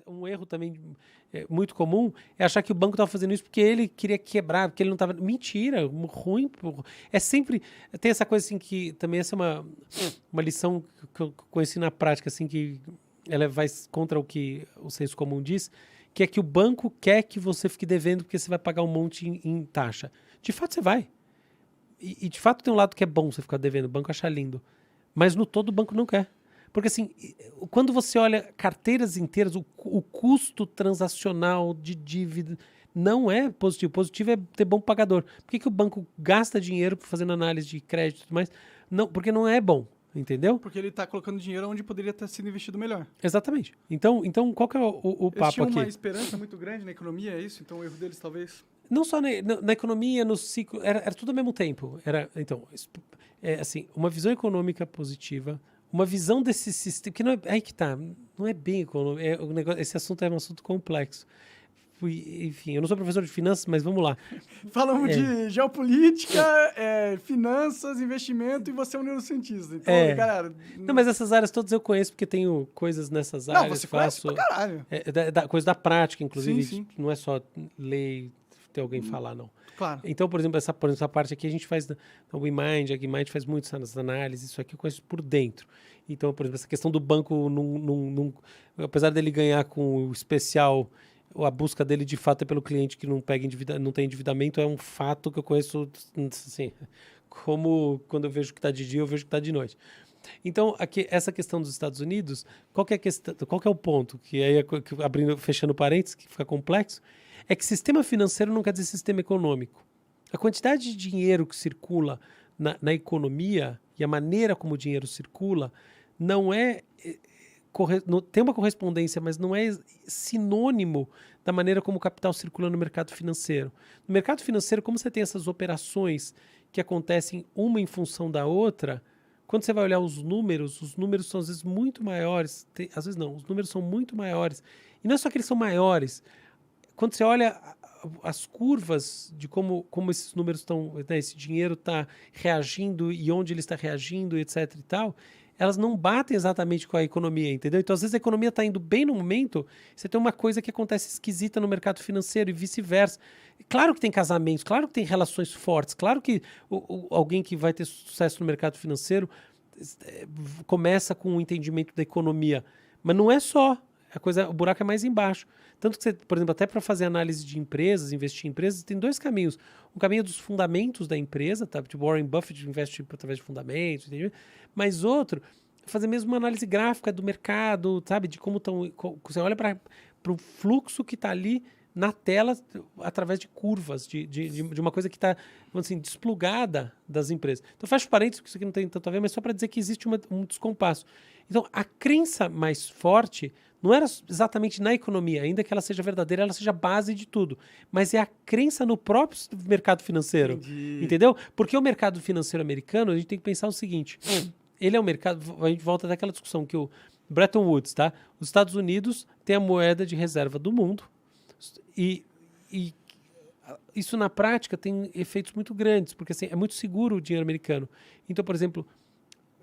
Um erro também muito comum é achar que o banco estava fazendo isso porque ele queria quebrar, porque ele não estava... Mentira, ruim. É sempre... Tem essa coisa assim que... Também essa é uma lição que eu conheci na prática, assim, que ela vai contra o que o senso comum diz, que é que o banco quer que você fique devendo porque você vai pagar um monte em taxa. De fato, você vai. E de fato tem um lado que é bom você ficar devendo, o banco acha lindo. Mas no todo o banco não quer. Porque assim, quando você olha carteiras inteiras, o custo transacional de dívida não é positivo. Positivo é ter bom pagador. Por que o banco gasta dinheiro fazendo análise de crédito e tudo mais? Não, porque não é bom, entendeu? Porque ele tá colocando dinheiro onde poderia ter sido investido melhor. Exatamente. Então qual que é o Eles papo tinham aqui? uma esperança muito grande na economia, é isso? Então o erro deles talvez... Não só na economia, no ciclo, era tudo ao mesmo tempo. Então, assim, uma visão econômica positiva, uma visão desse sistema, que não é, aí que tá, não é bem econômico, esse assunto é um assunto complexo. Enfim, eu não sou professor de finanças, mas vamos lá. Falamos de geopolítica, finanças, investimento e você é um neurocientista. Então, galera... Não, mas essas áreas todas eu conheço porque tenho coisas nessas áreas. Não, você conhece pra caralho. Coisa da prática, inclusive. Sim. Não é só ler ter alguém falar, não. Claro. Então, por exemplo, essa parte aqui a gente faz o WeMind, a GuiMind faz muito essas análises, isso aqui eu conheço por dentro. Então, por exemplo, essa questão do banco, apesar dele ganhar com o especial, a busca dele de fato é pelo cliente que não tem endividamento, é um fato que eu conheço, assim, como quando eu vejo que está de dia, eu vejo que está de noite. Então, aqui, essa questão dos Estados Unidos, qual que é o ponto? Que aí, fechando parênteses, que fica complexo, é que sistema financeiro não quer dizer sistema econômico. A quantidade de dinheiro que circula na economia e a maneira como o dinheiro circula não é... tem uma correspondência, mas não é sinônimo da maneira como o capital circula no mercado financeiro. No mercado financeiro, como você tem essas operações que acontecem uma em função da outra, quando você vai olhar os números são às vezes muito maiores, às vezes não, os números são muito maiores. E não é só que eles são maiores, quando você olha as curvas de como esses números estão, né, esse dinheiro está reagindo e onde ele está reagindo, etc e tal, elas não batem exatamente com a economia, entendeu? Então, às vezes, a economia está indo bem no momento, você tem uma coisa que acontece esquisita no mercado financeiro e vice-versa. Claro que tem casamentos, claro que tem relações fortes, claro que alguém que vai ter sucesso no mercado financeiro começa com um entendimento da economia, mas não é só. O buraco é mais embaixo. Tanto que você, por exemplo, até para fazer análise de empresas, investir em empresas, tem dois caminhos. Um caminho é dos fundamentos da empresa, tá? Tipo, Warren Buffett investe através de fundamentos, entendeu? Mas outro, fazer mesmo uma análise gráfica do mercado, sabe? De como estão... Você olha para o fluxo que está ali na tela através de curvas, de uma coisa que está, assim, desplugada das empresas. Então, fecho parênteses, porque isso aqui não tem tanto a ver, mas só para dizer que existe um descompasso. Então, a crença mais forte não era exatamente na economia, ainda que ela seja verdadeira, ela seja a base de tudo, mas é a crença no próprio mercado financeiro. Entendi. Entendeu? Porque o mercado financeiro americano, a gente tem que pensar o seguinte, ele é um mercado, a gente volta daquela discussão que o Bretton Woods, tá? Os Estados Unidos têm a moeda de reserva do mundo e isso na prática tem efeitos muito grandes, porque assim, é muito seguro o dinheiro americano. Então, por exemplo,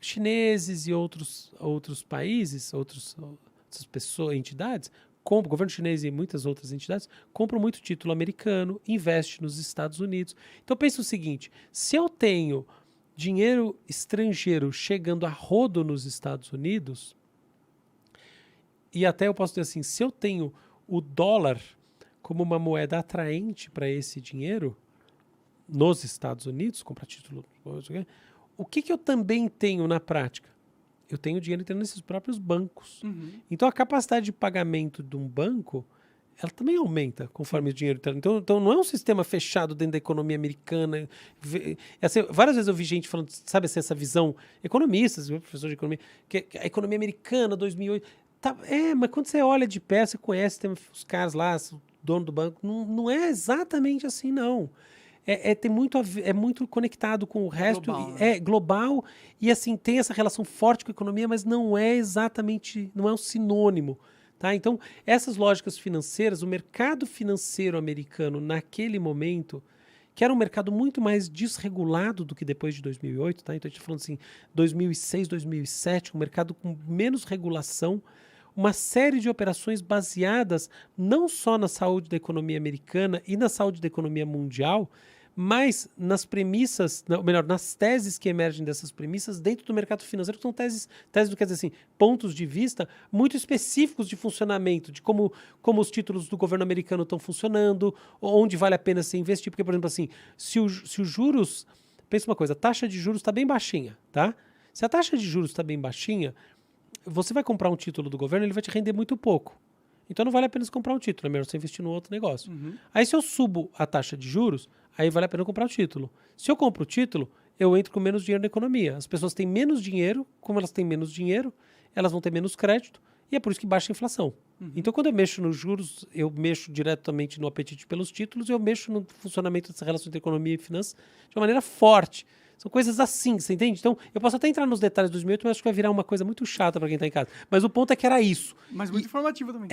chineses e outros países, outras pessoas, entidades, o governo chinês e muitas outras entidades compram muito título americano, investe nos Estados Unidos. Então pensa o seguinte, se eu tenho dinheiro estrangeiro chegando a rodo nos Estados Unidos, e até eu posso dizer assim, se eu tenho o dólar como uma moeda atraente para esse dinheiro nos Estados Unidos, comprar título, o que eu também tenho na prática? Eu tenho dinheiro entrando nesses próprios bancos. Uhum. Então, a capacidade de pagamento de um banco, ela também aumenta conforme o dinheiro entra. Então, não é um sistema fechado dentro da economia americana. Assim, várias vezes eu vi gente falando, sabe assim, essa visão, economistas, professor de economia, que a economia americana, 2008... mas quando você olha de perto, você conhece, tem os caras lá, o dono do banco, não é exatamente assim, não. Tem muito é muito conectado com o resto, global, né? É global e assim tem essa relação forte com a economia, mas não é exatamente, não é um sinônimo, tá? Então, essas lógicas financeiras, o mercado financeiro americano naquele momento, que era um mercado muito mais desregulado do que depois de 2008, tá? Então a gente está falando assim, 2006, 2007, um mercado com menos regulação, uma série de operações baseadas não só na saúde da economia americana e na saúde da economia mundial, mas nas premissas, ou melhor, nas teses que emergem dessas premissas dentro do mercado financeiro, que são teses não quer dizer assim, pontos de vista muito específicos de funcionamento, de como os títulos do governo americano estão funcionando, onde vale a pena se investir, porque, por exemplo, assim, se os juros, pensa uma coisa, a taxa de juros está bem baixinha, tá? Se a taxa de juros está bem baixinha, você vai comprar um título do governo, ele vai te render muito pouco. Então não vale a pena você comprar um título, é melhor você investir no outro negócio. Aí se eu subo a taxa de juros, aí vale a pena comprar o título. Se eu compro o título, eu entro com menos dinheiro na economia. As pessoas têm menos dinheiro, como elas têm menos dinheiro, elas vão ter menos crédito, e é por isso que baixa a inflação. Então quando eu mexo nos juros, eu mexo diretamente no apetite pelos títulos, e eu mexo no funcionamento dessa relação entre economia e finanças de uma maneira forte. São coisas assim, você entende? Então, eu posso até entrar nos detalhes do 2008, mas acho que vai virar uma coisa muito chata para quem está em casa. Mas o ponto é que era isso. Mas muito informativo também.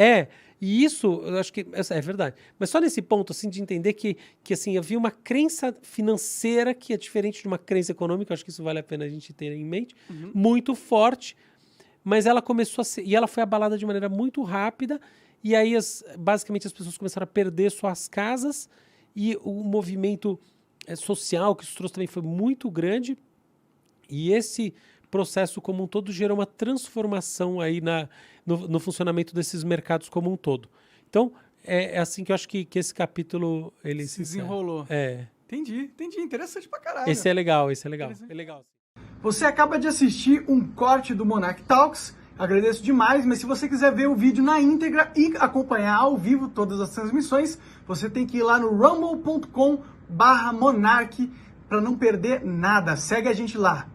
E isso, eu acho que é verdade. Mas só nesse ponto, assim, de entender que assim, havia uma crença financeira que é diferente de uma crença econômica, eu acho que isso vale a pena a gente ter em mente, muito forte, mas ela começou a ser, e ela foi abalada de maneira muito rápida, e aí basicamente as pessoas começaram a perder suas casas, e o movimento social que isso trouxe também foi muito grande, e esse processo como um todo gerou uma transformação aí no funcionamento desses mercados como um todo. Então, é assim que eu acho que esse capítulo ele se desenrolou. Entendi. Interessante pra caralho. Esse é legal. É legal. Você acaba de assistir um corte do Monarch Talks. Agradeço demais, mas se você quiser ver o vídeo na íntegra e acompanhar ao vivo todas as transmissões, você tem que ir lá no rumble.com/monarch para não perder nada. Segue a gente lá.